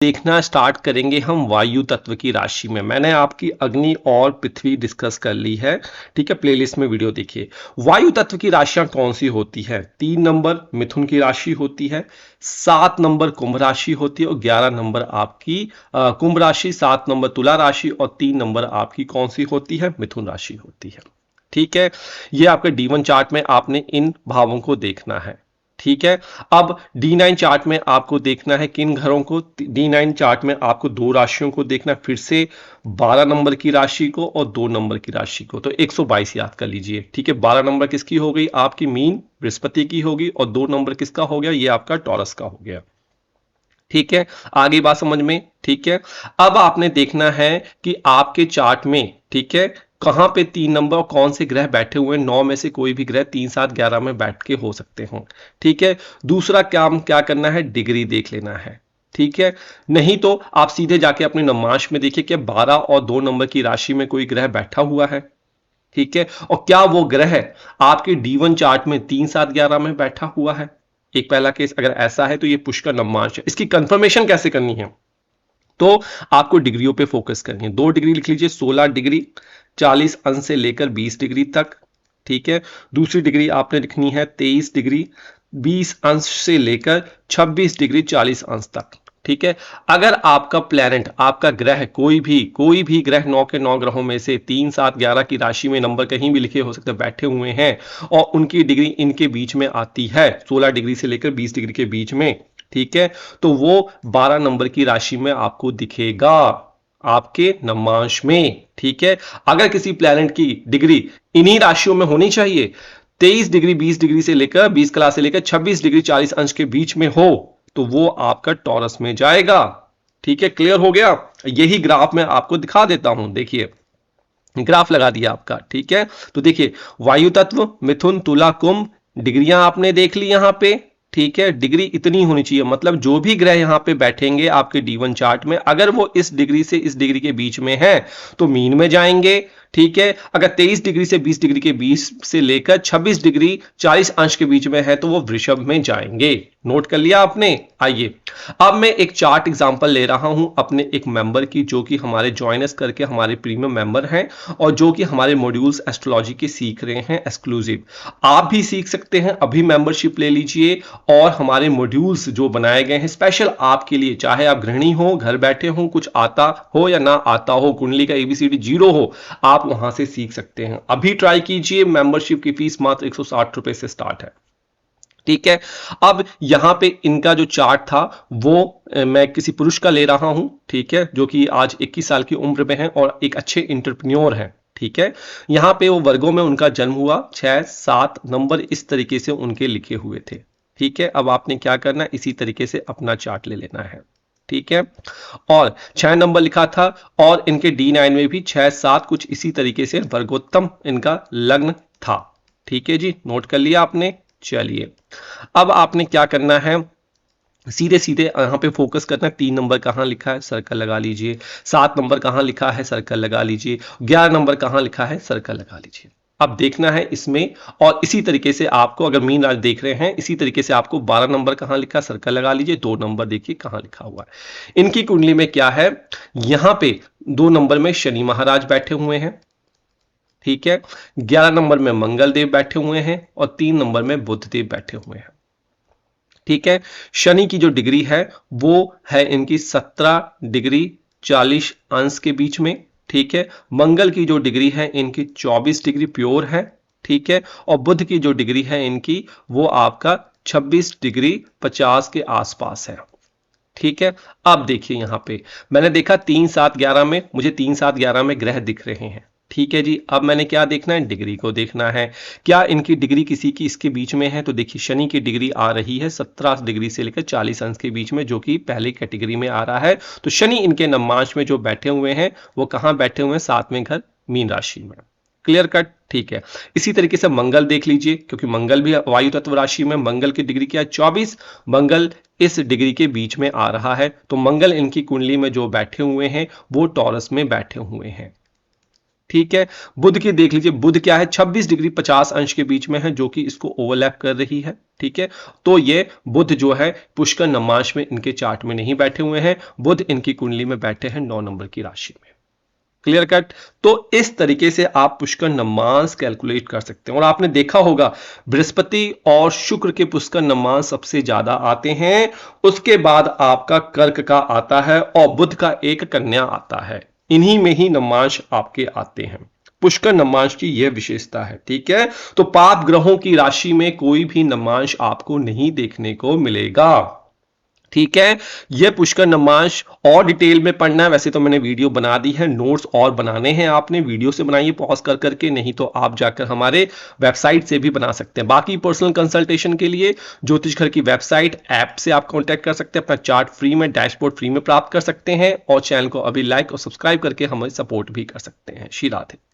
देखना स्टार्ट करेंगे हम वायु तत्व की राशि में। मैंने आपकी अग्नि और पृथ्वी डिस्कस कर ली है, ठीक है। प्लेलिस्ट में वीडियो देखिए। वायु तत्व की राशियां कौन सी होती है? 3 नंबर मिथुन की राशि होती है, 7 नंबर कुंभ राशि होती है और 11 नंबर आपकी कुंभ राशि, 7 नंबर तुला राशि और 3 नंबर आपकी कौन सी होती है? मिथुन राशि होती है, ठीक है। ये आपके D1 चार्ट में आपने इन भावों को देखना है, ठीक है। अब D9 चार्ट में आपको देखना है किन घरों को? D9 चार्ट में आपको 2 राशियों को देखना है, फिर से 12 नंबर की राशि को और 2 नंबर की राशि को। तो 122 याद कर लीजिए, ठीक है। 12 नंबर किसकी हो गई? आपकी मीन बृहस्पति की होगी और 2 नंबर किसका हो गया? ये आपका टॉरस का हो गया, ठीक है। आगे बात समझ में, ठीक है। अब आपने देखना है कि आपके चार्ट में, ठीक है, कहां पे 3 नंबर और कौन से ग्रह बैठे हुए हैं। 9 में से कोई भी ग्रह 3, 7, 11 में बैठ के हो सकते हो, ठीक है। दूसरा काम क्या करना है? डिग्री देख लेना है, ठीक है। नहीं तो आप सीधे जाके अपने नमाश में देखिए कि 12 और 2 नंबर की राशि में कोई ग्रह बैठा हुआ है, ठीक है। और क्या वो ग्रह आपके D1 चार्ट में 3, 7, 11 में बैठा हुआ है? एक पहला केस अगर ऐसा है तो ये पुष्कर नवमांश है। इसकी कंफर्मेशन कैसे करनी है? तो आपको डिग्रियों पे फोकस करनी है। 2 डिग्री लिख लीजिए, 16 डिग्री 40 अंश से लेकर 20 डिग्री तक, ठीक है। दूसरी डिग्री आपने लिखनी है 23 डिग्री 20 अंश से लेकर 26 डिग्री 40 अंश तक, ठीक है। अगर आपका प्लैनेट, आपका ग्रह, कोई भी ग्रह 9 के 9 ग्रहों में से 3, 7, 11 की राशि में नंबर कहीं भी लिखे हो सकते बैठे हुए हैं और उनकी डिग्री इनके बीच में आती है, 16 डिग्री से लेकर 20 डिग्री के बीच में, ठीक है, तो वो 12 नंबर की राशि में आपको दिखेगा आपके नवमांश में, ठीक है। अगर किसी प्लैनेट की डिग्री इन्हीं राशियों में होनी चाहिए, 23 डिग्री 20 डिग्री से लेकर 20 क्लास से लेकर 26 डिग्री 40 अंश के बीच में हो तो वो आपका टॉरस में जाएगा, ठीक है। क्लियर हो गया? यही ग्राफ मैं आपको दिखा देता हूं, देखिए ग्राफ लगा दिया आपका, ठीक है। तो देखिए वायु तत्व मिथुन तुला कुंभ, डिग्रियां आपने देख ली यहां पे, ठीक है। डिग्री इतनी होनी चाहिए, मतलब जो भी ग्रह यहां पे बैठेंगे आपके D1 चार्ट में, अगर वो इस डिग्री से इस डिग्री के बीच में है तो मीन में जाएंगे, ठीक है। अगर 23 डिग्री से 20 डिग्री के बीच से लेकर 26 डिग्री 40 अंश के बीच में है तो वो वृषभ में जाएंगे। नोट कर लिया आपने? आइए अब मैं एक चार्ट एग्जांपल ले रहा हूं अपने एक मेंबर की, जो कि हमारे ज्वाइनस करके हमारे प्रीमियम मेंबर हैं और जो कि हमारे मॉड्यूल्स एस्ट्रोलॉजी के सीख रहे हैं एक्सक्लूसिव। आप भी सीख सकते हैं, अभी मेंबरशिप ले लीजिए और हमारे मॉड्यूल्स जो बनाए गए हैं स्पेशल आपके लिए, चाहे आप गृहिणी हो, घर बैठे हो, कुछ आता हो या ना आता हो, कुंडली का ABCD 0 हो, आप वहां से सीख सकते हैं। अभी ट्राई कीजिए, मेंबरशिप की फीस मात्र 160 रुपए से स्टार्ट है, ठीक है। अब यहां पे इनका जो चार्ट था वो मैं किसी पुरुष का ले रहा हूं, ठीक है, जो कि आज 21 साल की उम्र में है और एक अच्छे इंटरप्रेन्योर हैं, ठीक है। यहां पे वो वर्गों में उनका जन्म हुआ, 6, 7 नंबर इस तरीके से उनके लिखे हुए थे, ठीक है। अब आपने क्या करना है, इसी तरीके से अपना चार्ट ले लेना है, ठीक है। और 6 नंबर लिखा था और इनके D9 में भी 6, 7 कुछ इसी तरीके से वर्गोत्तम इनका लग्न था, ठीक है जी। नोट कर लिया आपने? चलिए अब आपने क्या करना है, सीधे सीधे यहां पे फोकस करना है। 3 नंबर कहां लिखा है, सर्कल लगा लीजिए। 7 नंबर कहां लिखा है, सर्कल लगा लीजिए। 11 नंबर कहां लिखा है, सर्कल लगा लीजिए। अब देखना है इसमें, और इसी तरीके से आपको, अगर मीन राशि देख रहे हैं, इसी तरीके से आपको 12 नंबर कहां लिखा, सर्कल लगा लीजिए। 2 नंबर देखिए कहां लिखा हुआ है। इनकी कुंडली में क्या है, यहां पे 2 नंबर में शनि महाराज बैठे हुए हैं, ठीक है। 11 नंबर में मंगल देव बैठे हुए हैं और 3 नंबर में बुध देव बैठे हुए हैं, ठीक है। शनि की जो डिग्री है वो है इनकी 17 डिग्री 40 अंश के बीच में, ठीक है। मंगल की जो डिग्री है इनकी 24 डिग्री प्योर है, ठीक है। और बुध की जो डिग्री है इनकी वो आपका 26 डिग्री 50 के आसपास है, ठीक है। अब देखिए यहां पे मैंने देखा 3, 7, 11 में, मुझे 3, 7, 11 में ग्रह दिख रहे हैं, ठीक है जी। अब मैंने क्या देखना है, डिग्री को देखना है। क्या इनकी डिग्री किसी की इसके बीच में है? तो देखिए शनि की डिग्री आ रही है 17 डिग्री से लेकर 40 अंश के बीच में, जो कि पहली कैटेगरी में आ रहा है। तो शनि इनके नवमांश में जो बैठे हुए हैं वो कहां बैठे हुए हैं, 7वें घर मीन राशि में। Clear cut? ठीक है। इसी तरीके से मंगल देख लीजिए, क्योंकि मंगल भी वायु तत्व राशि में, मंगल की डिग्री क्या है, 24। मंगल इस डिग्री के बीच में आ रहा है, तो मंगल इनकी कुंडली में जो बैठे हुए हैं वो टॉरस में बैठे हुए हैं, ठीक है। बुध की देख लीजिए, बुध क्या है, 26 डिग्री 50 अंश के बीच में है, जो कि इसको ओवरलैप कर रही है। ठीक है, तो ये बुध जो है पुष्कर नवमांश में इनके चार्ट में नहीं बैठे हुए हैं, बुध इनकी कुंडली में बैठे हैं 9 नंबर की राशि में। Clear cut. तो इस तरीके से आप पुष्कर नवमांश कैलकुलेट कर सकते हैं। और आपने देखा होगा बृहस्पति और शुक्र के पुष्कर नवमांश सबसे ज्यादा आते हैं, उसके बाद आपका कर्क का आता है और बुध का एक कन्या आता है, इन्हीं में ही नवमांश आपके आते हैं। पुष्कर नवमांश की यह विशेषता है। ठीक है, तो पाप ग्रहों की राशि में कोई भी नवमांश आपको नहीं देखने को मिलेगा। ठीक है, ये पुष्कर नवमांश और डिटेल में पढ़ना है, वैसे तो मैंने वीडियो बना दी है, नोट्स और बनाने हैं आपने, वीडियो से बनाइए पॉज कर करके, नहीं तो आप जाकर हमारे वेबसाइट से भी बना सकते हैं। बाकी पर्सनल कंसल्टेशन के लिए ज्योतिष घर की वेबसाइट ऐप से आप कांटेक्ट कर सकते हैं, अपना चार्ट फ्री में, डैशबोर्ड फ्री में प्राप्त कर सकते हैं, और चैनल को अभी लाइक और सब्सक्राइब करके हमें सपोर्ट भी कर सकते हैं। श्री राधे।